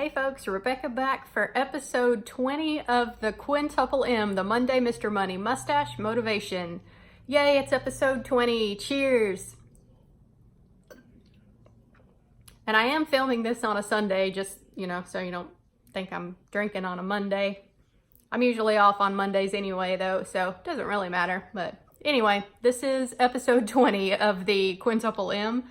Hey folks, Rebecca back for episode 20 of the Quintuple M, the Monday Mr. Money Mustache Motivation. Yay, it's episode 20. Cheers. And I am filming this on a Sunday, just, so you don't think I'm drinking on a Monday. I'm usually off on Mondays anyway, though, so it doesn't really matter. But anyway, this is episode 20 of the Quintuple M.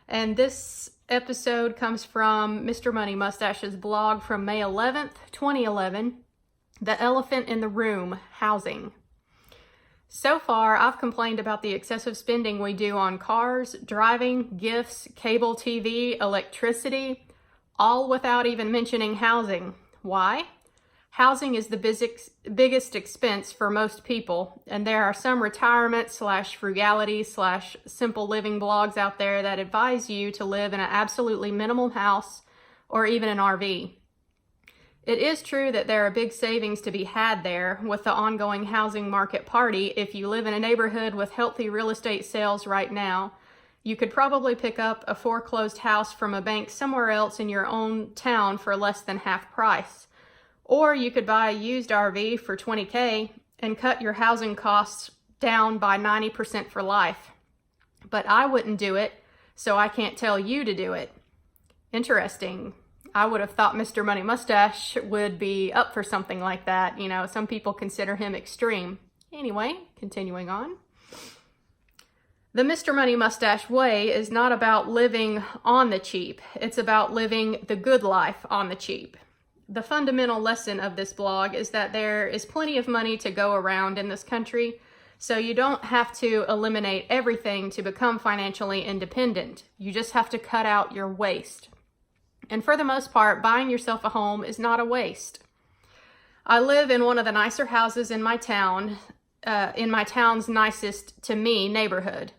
And this episode comes from Mr. Money Mustache's blog from May 11th, 2011, The Elephant in the Room, Housing. So far, I've complained about the excessive spending we do on cars, driving, gifts, cable TV, electricity, all without even mentioning housing. Why? Housing is the biggest expense for most people, and there are some retirement/frugality/simple living blogs out there that advise you to live in an absolutely minimal house or even an RV. It is true that there are big savings to be had there with the ongoing housing market party. If you live in a neighborhood with healthy real estate sales right now, you could probably pick up a foreclosed house from a bank somewhere else in your own town for less than half price. Or you could buy a used RV for $20K and cut your housing costs down by 90% for life. But I wouldn't do it, so I can't tell you to do it. Interesting. I would have thought Mr. Money Mustache would be up for something like that. Some people consider him extreme. Anyway, continuing on. The Mr. Money Mustache way is not about living on the cheap. It's about living the good life on the cheap. The fundamental lesson of this blog is that there is plenty of money to go around in this country, so you don't have to eliminate everything to become financially independent. You just have to cut out your waste. And for the most part, buying yourself a home is not a waste. I live in one of the nicer houses in my town, in my town's nicest, to me, neighborhood.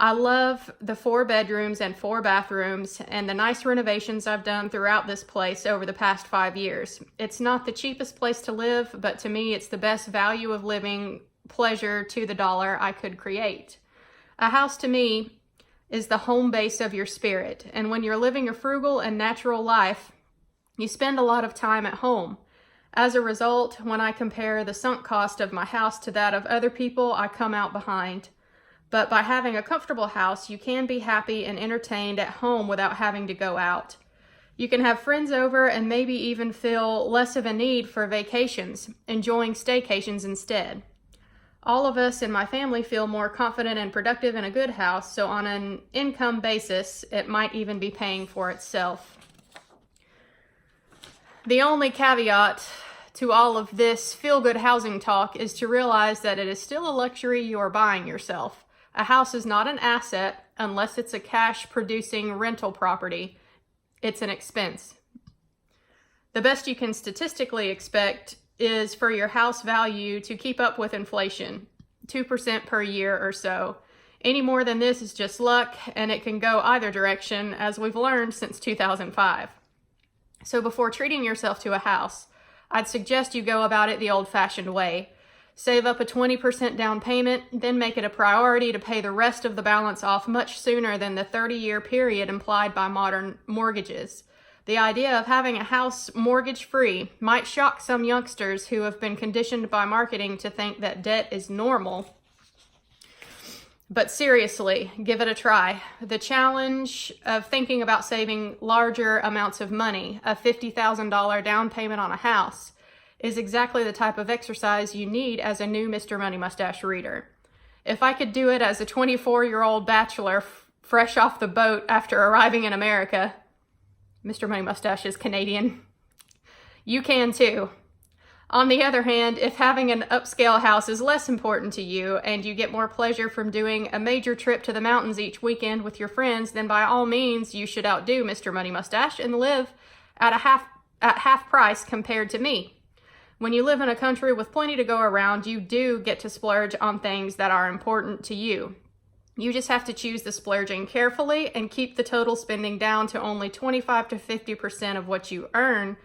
I love the 4 bedrooms and 4 bathrooms and the nice renovations I've done throughout this place over the past 5 years. It's not the cheapest place to live, but to me, it's the best value of living pleasure to the dollar I could create. A house to me is the home base of your spirit. And when you're living a frugal and natural life, you spend a lot of time at home. As a result, when I compare the sunk cost of my house to that of other people, I come out behind. But by having a comfortable house, you can be happy and entertained at home without having to go out. You can have friends over and maybe even feel less of a need for vacations, enjoying staycations instead. All of us in my family feel more confident and productive in a good house, so on an income basis, it might even be paying for itself. The only caveat to all of this feel-good housing talk is to realize that it is still a luxury you are buying yourself. A house is not an asset unless it's a cash-producing rental property. It's an expense. The best you can statistically expect is for your house value to keep up with inflation, 2% per year or so. Any more than this is just luck, and it can go either direction, as we've learned since 2005. So before treating yourself to a house, I'd suggest you go about it the old-fashioned way. Save up a 20% down payment, then make it a priority to pay the rest of the balance off much sooner than the 30-year period implied by modern mortgages. The idea of having a house mortgage-free might shock some youngsters who have been conditioned by marketing to think that debt is normal. But seriously, give it a try. The challenge of thinking about saving larger amounts of money, a $50,000 down payment on a house, is exactly the type of exercise you need as a new Mr. Money Mustache reader. If I could do it as a 24-year-old bachelor fresh off the boat after arriving in America, Mr. Money Mustache is Canadian, you can too. On the other hand, if having an upscale house is less important to you and you get more pleasure from doing a major trip to the mountains each weekend with your friends, then by all means you should outdo Mr. Money Mustache and live at half price compared to me. When you live in a country with plenty to go around, you do get to splurge on things that are important to you. You just have to choose the splurging carefully and keep the total spending down to only 25 to 50% of what you earn,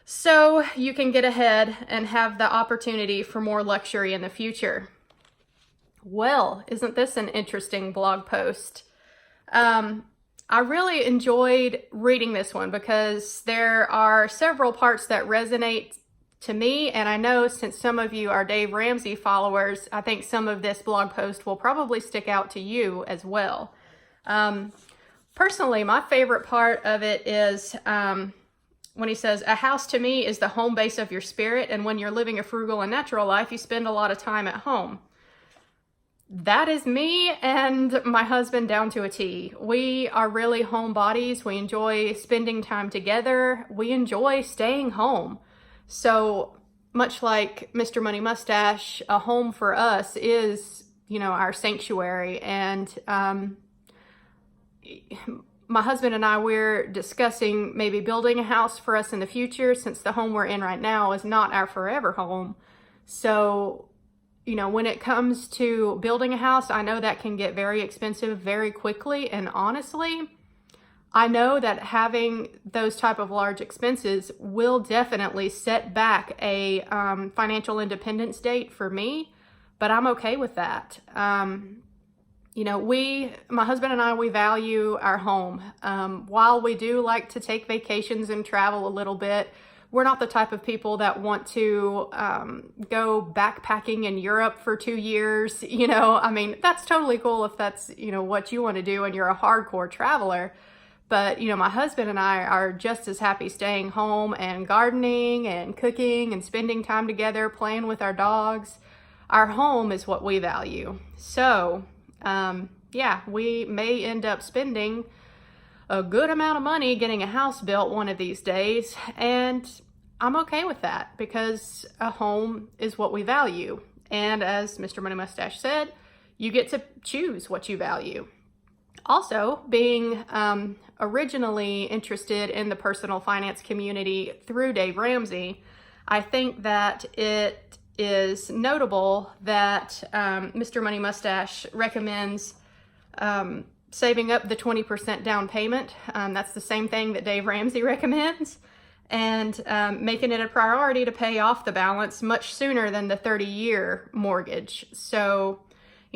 so you can get ahead and have the opportunity for more luxury in the future. Well, isn't this an interesting blog post? I really enjoyed reading this one because there are several parts that resonate to me, and I know since some of you are Dave Ramsey followers, I think some of this blog post will probably stick out to you as well. Personally, my favorite part of it is when he says, a house to me is the home base of your spirit, and when you're living a frugal and natural life, you spend a lot of time at home. That is me and my husband down to a T. We are really homebodies. We enjoy spending time together. We enjoy staying home. So much like Mr. Money Mustache, a home for us is, our sanctuary. And my husband and I, we're discussing maybe building a house for us in the future, since the home we're in right now is not our forever home. So when it comes to building a house, I know that can get very expensive very quickly. And honestly, I know that having those type of large expenses will definitely set back a financial independence date for me, but I'm okay with that. My husband and I, we value our home. While we do like to take vacations and travel a little bit, we're not the type of people that want to go backpacking in Europe for 2 years. That's totally cool if that's, what you want to do and you're a hardcore traveler. But, my husband and I are just as happy staying home and gardening and cooking and spending time together, playing with our dogs. Our home is what we value. So, we may end up spending a good amount of money getting a house built one of these days, and I'm okay with that because a home is what we value. And as Mr. Money Mustache said, you get to choose what you value. Also, being originally interested in the personal finance community through Dave Ramsey, I think that it is notable that Mr. Money Mustache recommends saving up the 20% down payment. That's the same thing that Dave Ramsey recommends, and making it a priority to pay off the balance much sooner than the 30-year mortgage. So,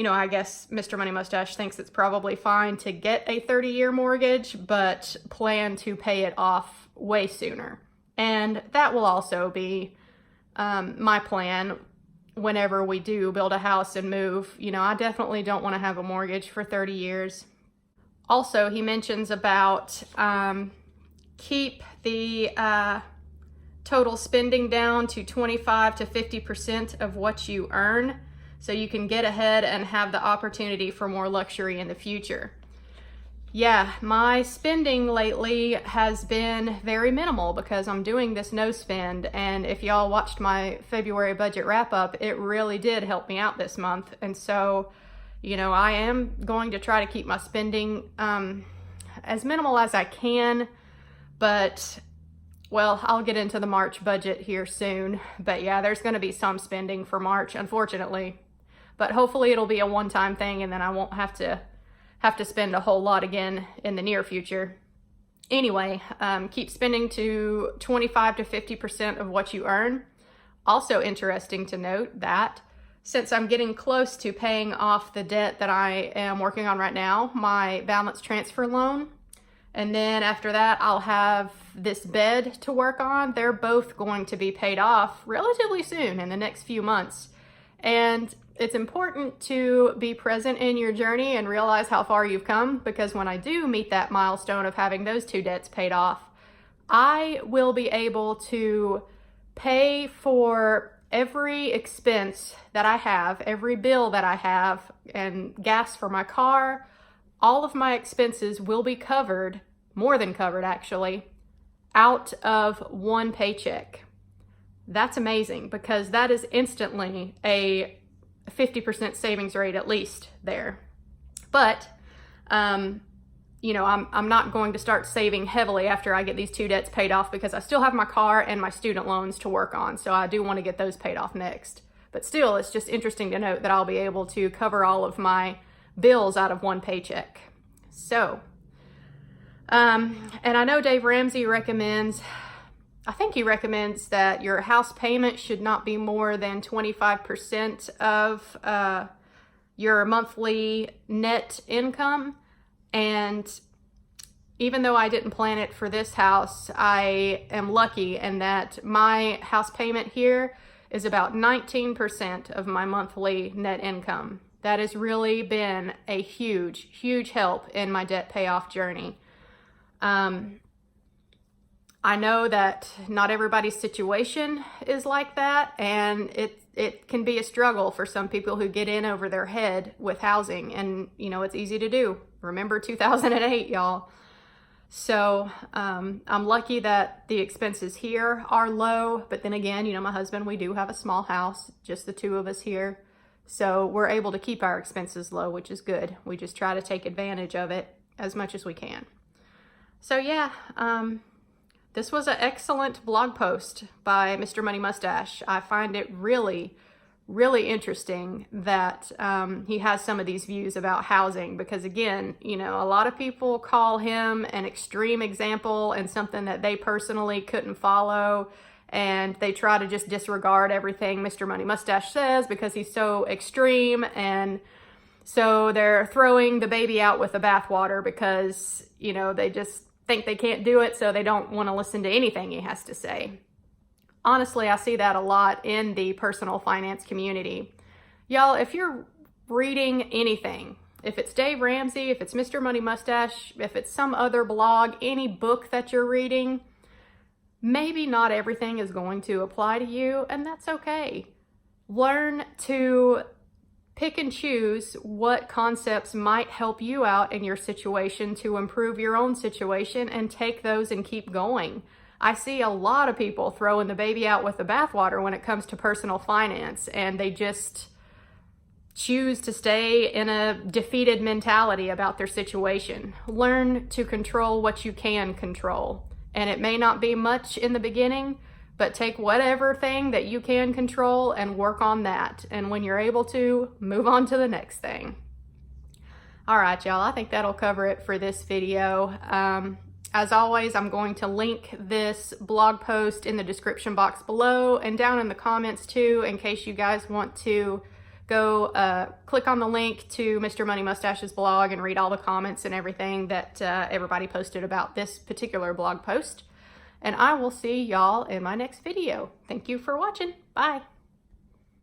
I guess Mr. Money Mustache thinks it's probably fine to get a 30-year mortgage, but plan to pay it off way sooner. And that will also be my plan whenever we do build a house and move. I definitely don't want to have a mortgage for 30 years. Also, he mentions about keep the total spending down to 25 to 50% of what you earn, so you can get ahead and have the opportunity for more luxury in the future. Yeah, my spending lately has been very minimal because I'm doing this no spend. And if y'all watched my February budget wrap up, it really did help me out this month. And so, I am going to try to keep my spending as minimal as I can, but I'll get into the March budget here soon. But yeah, there's going to be some spending for March, unfortunately, but hopefully it'll be a one-time thing and then I won't have to spend a whole lot again in the near future. Anyway, keep spending to 25 to 50% of what you earn. Also interesting to note that since I'm getting close to paying off the debt that I am working on right now, my balance transfer loan, and then after that, I'll have this bed to work on. They're both going to be paid off relatively soon in the next few months. And it's important to be present in your journey and realize how far you've come, because when I do meet that milestone of having those two debts paid off, I will be able to pay for every expense that I have, every bill that I have, and gas for my car. All of my expenses will be covered, more than covered actually, out of one paycheck. That's amazing because that is instantly a 50% savings rate at least there. But, I'm not going to start saving heavily after I get these two debts paid off because I still have my car and my student loans to work on. So I do want to get those paid off next. But still, it's just interesting to note that I'll be able to cover all of my bills out of one paycheck. So, and I know Dave Ramsey recommends that your house payment should not be more than 25% of your monthly net income. And even though I didn't plan it for this house, I am lucky in that my house payment here is about 19% of my monthly net income. That has really been a huge, huge help in my debt payoff journey. I know that not everybody's situation is like that, and it can be a struggle for some people who get in over their head with housing, and you know, it's easy to do. Remember 2008, y'all. So I'm lucky that the expenses here are low, but then again, you know, my husband, we do have a small house, just the two of us here. So we're able to keep our expenses low, which is good. We just try to take advantage of it as much as we can. So yeah, this was an excellent blog post by Mr. Money Mustache. I find it really, really interesting that he has some of these views about housing, because again, you know, a lot of people call him an extreme example and something that they personally couldn't follow, and they try to just disregard everything Mr. Money Mustache says because he's so extreme, and so they're throwing the baby out with the bathwater because, you know, they just think they can't do it, so they don't want to listen to anything he has to say. Honestly, I see that a lot in the personal finance community. Y'all, if you're reading anything, if it's Dave Ramsey, if it's Mr. Money Mustache, if it's some other blog, any book that you're reading, maybe not everything is going to apply to you, and that's okay. Learn to pick and choose what concepts might help you out in your situation to improve your own situation, and take those and keep going. I see a lot of people throwing the baby out with the bathwater when it comes to personal finance, and they just choose to stay in a defeated mentality about their situation. Learn to control what you can control. And it may not be much in the beginning, but take whatever thing that you can control and work on that. And when you're able to, move on to the next thing. All right, y'all, I think that'll cover it for this video. As always, I'm going to link this blog post in the description box below and down in the comments too, in case you guys want to go click on the link to Mr. Money Mustache's blog and read all the comments and everything that everybody posted about this particular blog post. And I will see y'all in my next video. Thank you for watching. Bye.